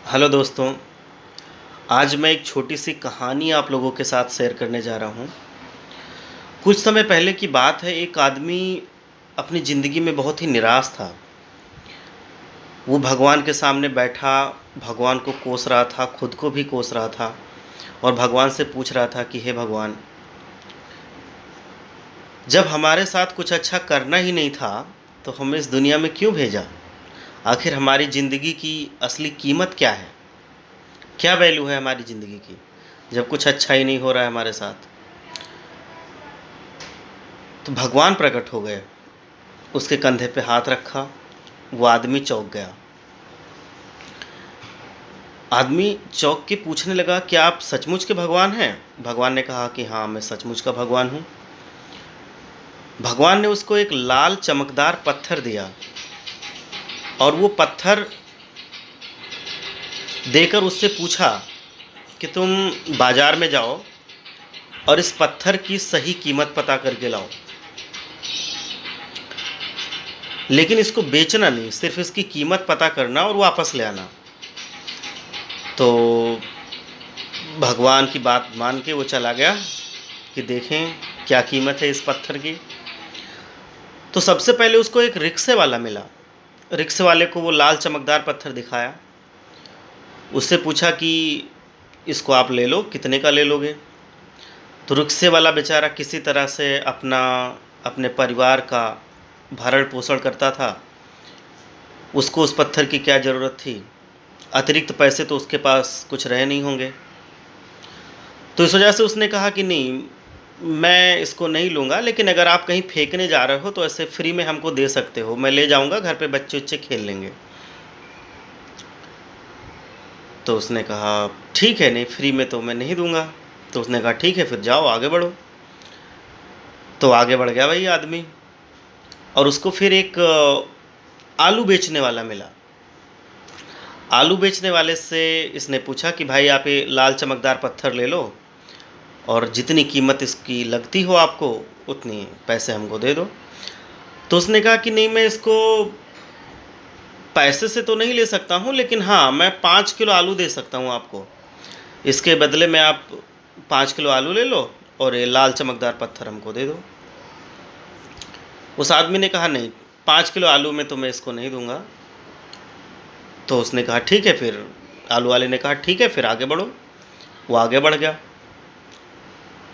Hello दोस्तों, आज मैं एक छोटी-सी कहानी आप लोगों के साथ शेयर करने जा रहा हूँ। कुछ समय पहले की बात है, एक आदमी अपनी ज़िंदगी में बहुत ही निराश था। वो भगवान के सामने बैठा, भगवान को कोस रहा था, खुद को भी कोस रहा था और भगवान से पूछ रहा था कि हे भगवान, जब हमारे साथ कुछ अच्छा करना ही नहीं था, तो हमें इस दुनिया में क्यों भेजा? आखिर हमारी ज़िंदगी की असली कीमत क्या है? क्या वैल्यू है हमारी ज़िंदगी की, जब कुछ अच्छा ही नहीं हो रहा है हमारे साथ? तो भगवान प्रकट हो गए, उसके कंधे पे हाथ रखा, वो आदमी चौंक गया। आदमी चौंक के पूछने लगा, क्या आप सचमुच के भगवान हैं? भगवान ने कहा कि हाँ, मैं सचमुच का भगवान हूँ। भगवान ने उसको एक लाल चमकदार पत्थर दिया और वो पत्थर देकर उससे पूछा कि तुम बाज़ार में जाओ और इस पत्थर की सही कीमत पता करके लाओ। लेकिन इसको बेचना नहीं, सिर्फ़ इसकी कीमत पता करना और वापस ले आना। तो भगवान की बात मान के वो चला गया कि देखें क्या कीमत है इस पत्थर की। तो सबसे पहले उसको एक रिक्शे वाला मिला। रिक्शे वाले को वो लाल चमकदार पत्थर दिखाया। उससे पूछा कि इसको आप ले लो, कितने का ले लोगे? तो रिक्शे वाला बेचारा किसी तरह से अपने परिवार का भरण-पोषण करता था। उसको उस पत्थर की क्या ज़रूरत थी? अतिरिक्त पैसे तो उसके पास कुछ रहे नहीं होंगे। तो इस वजह से उसने कहा कि नहीं, मैं इसको नहीं लूँगा, लेकिन अगर आप कहीं फेंकने जा रहे हो तो ऐसे फ्री में हमको दे सकते हो, मैं ले जाऊँगा, घर पे बच्चे-वच्चे खेल लेंगे। तो उसने कहा ठीक है, नहीं फ्री में तो मैं नहीं दूँगा। तो उसने कहा ठीक है, फिर जाओ आगे बढ़ो। तो आगे बढ़ गया वही आदमी और उसको फिर एक आलू बेचने वाला मिला। आलू बेचने वाले से इसने पूछा कि भाई आप ये लाल चमकदार पत्थर ले लो और जितनी कीमत इसकी लगती हो आपको, उतनी पैसे हमको दे दो। तो उसने कहा कि नहीं, मैं इसको पैसे से तो नहीं ले सकता हूँ, लेकिन हाँ, मैं 5 किलो आलू दे सकता हूँ आपको। इसके बदले में आप 5 किलो आलू ले लो और ये लाल चमकदार पत्थर हमको दे दो। उस आदमी ने कहा नहीं, 5 किलो आलू में तो मैं इसको नहीं दूँगा। तो उसने कहा ठीक है फिर, आलू वाले ने कहा ठीक है फिर आगे बढ़ो। वो आगे बढ़ गया।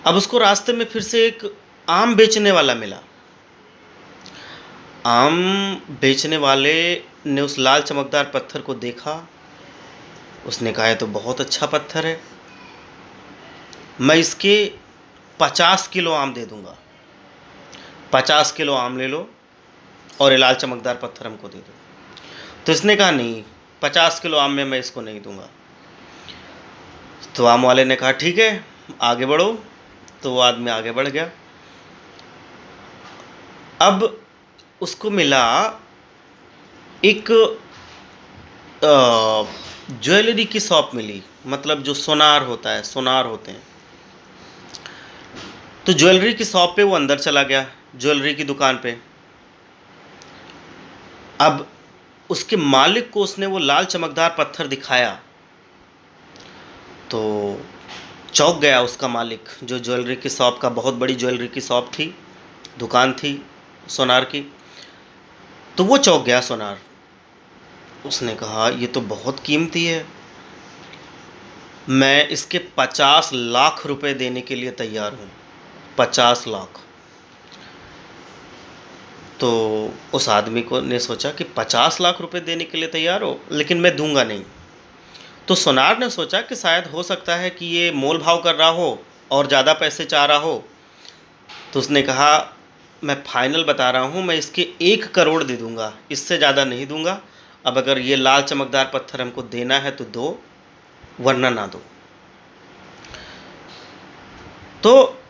अब उसको रास्ते में फिर से एक आम बेचने वाला मिला। आम बेचने वाले ने उस लाल चमकदार पत्थर को देखा। उसने कहा ये तो बहुत अच्छा पत्थर है, मैं इसके 50 किलो आम दे दूँगा। 50 किलो आम ले लो और ये लाल चमकदार पत्थर हमको दे दो। तो इसने कहा नहीं, 50 किलो आम में मैं इसको नहीं दूँगा। तो आम वाले ने कहा ठीक है, आगे बढ़ो। तो वो आदमी आगे बढ़ गया। अब उसको मिला एक ज्वेलरी की शॉप मिली, मतलब जो सोनार होता है, सोनार होते हैं। तो ज्वेलरी की शॉप पे वो अंदर चला गया, ज्वेलरी की दुकान पे। अब उसके मालिक को उसने वो लाल चमकदार पत्थर दिखाया, तो चौंक गया उसका मालिक, जो ज्वेलरी की शॉप का, बहुत बड़ी ज्वेलरी की शॉप थी, दुकान थी सोनार की। तो वो चौंक गया सोनार। उसने कहा ये तो बहुत कीमती है, मैं इसके 50 लाख रुपए देने के लिए तैयार हूँ। 50 लाख। तो उस आदमी को ने सोचा कि 50 लाख रुपए देने के लिए तैयार हो, लेकिन मैं दूंगा नहीं। तो सोनार ने सोचा कि शायद हो सकता है कि ये मोल भाव कर रहा हो और ज़्यादा पैसे चाह रहा हो। तो उसने कहा मैं फाइनल बता रहा हूँ, मैं इसके 1 करोड़ दे दूंगा, इससे ज़्यादा नहीं दूंगा। अब अगर ये लाल चमकदार पत्थर हमको देना है तो दो, वरना ना दो। तो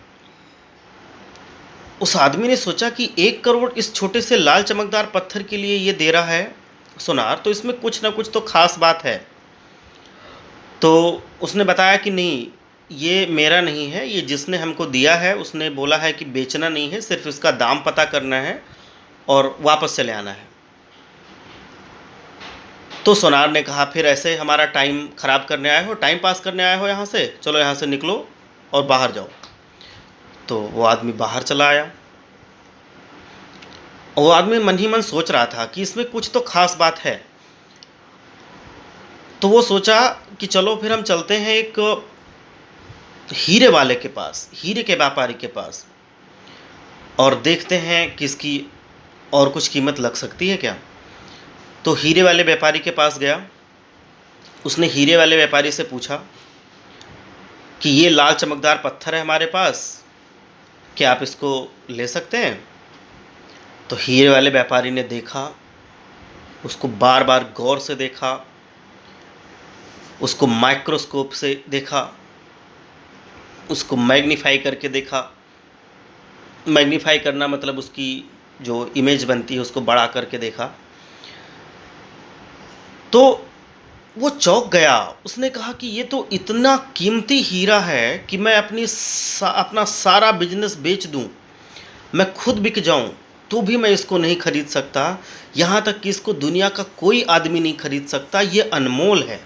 उस आदमी ने सोचा कि 1 करोड़ इस छोटे से लाल चमकदार पत्थर के लिए ये दे रहा है सोनार, तो इसमें कुछ ना कुछ तो खास बात है। तो उसने बताया कि नहीं, ये मेरा नहीं है, ये जिसने हमको दिया है उसने बोला है कि बेचना नहीं है, सिर्फ इसका दाम पता करना है और वापस चले आना है। तो सोनार ने कहा, फिर ऐसे हमारा टाइम ख़राब करने आए हो, टाइम पास करने आए हो यहाँ से, चलो यहाँ से निकलो और बाहर जाओ। तो वो आदमी बाहर चला आया। वो आदमी मन ही मन सोच रहा था कि इसमें कुछ तो खास बात है। तो वो सोचा कि चलो फिर हम चलते हैं एक हीरे वाले के पास, हीरे के व्यापारी के पास, और देखते हैं कि इसकी और कुछ कीमत लग सकती है क्या। तो हीरे वाले व्यापारी के पास गया। उसने हीरे वाले व्यापारी से पूछा कि ये लाल चमकदार पत्थर है हमारे पास, क्या आप इसको ले सकते हैं। तो हीरे वाले व्यापारी ने देखा, उसको बार बार गौर से देखा, उसको माइक्रोस्कोप से देखा, उसको मैग्नीफाई करके देखा। मैग्नीफाई करना मतलब उसकी जो इमेज बनती है उसको बड़ा करके देखा। तो वो चौंक गया। उसने कहा कि ये तो इतना कीमती हीरा है कि मैं अपना सारा बिजनेस बेच दूं, मैं खुद बिक जाऊं, तो भी मैं इसको नहीं खरीद सकता। यहाँ तक कि इसको दुनिया का कोई आदमी नहीं खरीद सकता। ये अनमोल है।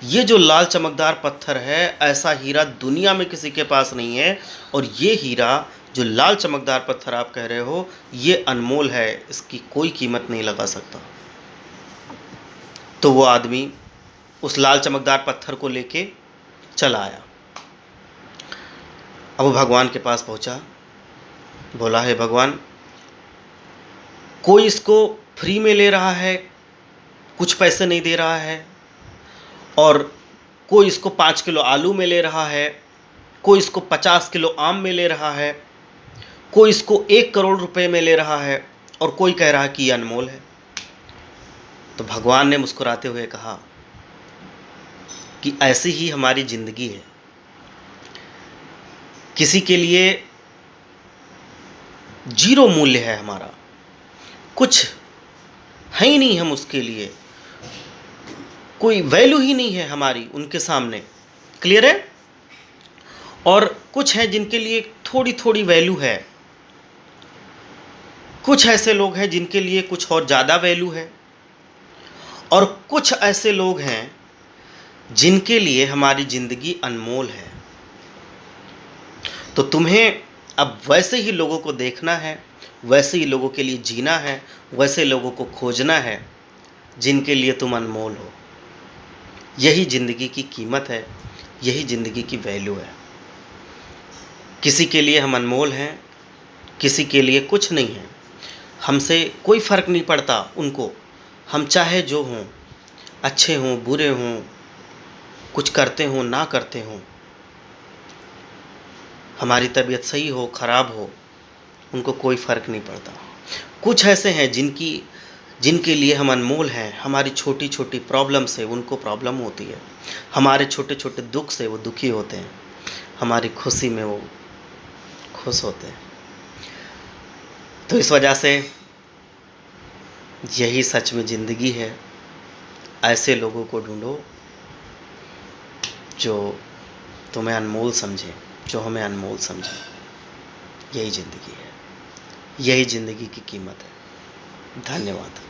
ये जो लाल चमकदार पत्थर है, ऐसा हीरा दुनिया में किसी के पास नहीं है। और ये हीरा जो लाल चमकदार पत्थर आप कह रहे हो, ये अनमोल है, इसकी कोई कीमत नहीं लगा सकता। तो वो आदमी उस लाल चमकदार पत्थर को लेके चला आया। अब वो भगवान के पास पहुंचा, बोला, है भगवान, कोई इसको फ्री में ले रहा है, कुछ पैसे नहीं दे रहा है, और कोई इसको 5 किलो आलू में ले रहा है, कोई इसको 50 किलो आम में ले रहा है, कोई इसको 1 करोड़ रुपए में ले रहा है, और कोई कह रहा है कि ये अनमोल है। तो भगवान ने मुस्कुराते हुए कहा कि ऐसी ही हमारी ज़िंदगी है। किसी के लिए जीरो मूल्य है हमारा, कुछ है ही नहीं, हम उसके लिए कोई वैल्यू ही नहीं है हमारी उनके सामने। क्लियर है। और कुछ हैं जिनके लिए थोड़ी थोड़ी वैल्यू है। कुछ ऐसे लोग हैं जिनके लिए कुछ और ज़्यादा वैल्यू है, और कुछ ऐसे लोग हैं जिनके लिए हमारी ज़िंदगी अनमोल है। तो तुम्हें अब वैसे ही लोगों को देखना है, वैसे ही लोगों के लिए जीना है, वैसे लोगों को खोजना है जिनके लिए तुम अनमोल हो। यही ज़िंदगी की कीमत है, यही ज़िंदगी की वैल्यू है। किसी के लिए हम अनमोल हैं, किसी के लिए कुछ नहीं है। हमसे कोई फ़र्क नहीं पड़ता उनको, हम चाहे जो हों, अच्छे हों, बुरे हों, कुछ करते हों, ना करते हों, हमारी तबीयत सही हो, ख़राब हो, उनको कोई फ़र्क नहीं पड़ता। कुछ ऐसे हैं जिनके लिए हम अनमोल हैं। हमारी छोटी छोटी प्रॉब्लम से उनको प्रॉब्लम होती है, हमारे छोटे छोटे दुख से वो दुखी होते हैं, हमारी खुशी में वो खुश होते हैं। तो इस वजह से यही सच में ज़िंदगी है। ऐसे लोगों को ढूंढो जो तुम्हें अनमोल समझे, जो हमें अनमोल समझे। यही ज़िंदगी है, यही ज़िंदगी की कीमत है। धन्यवाद।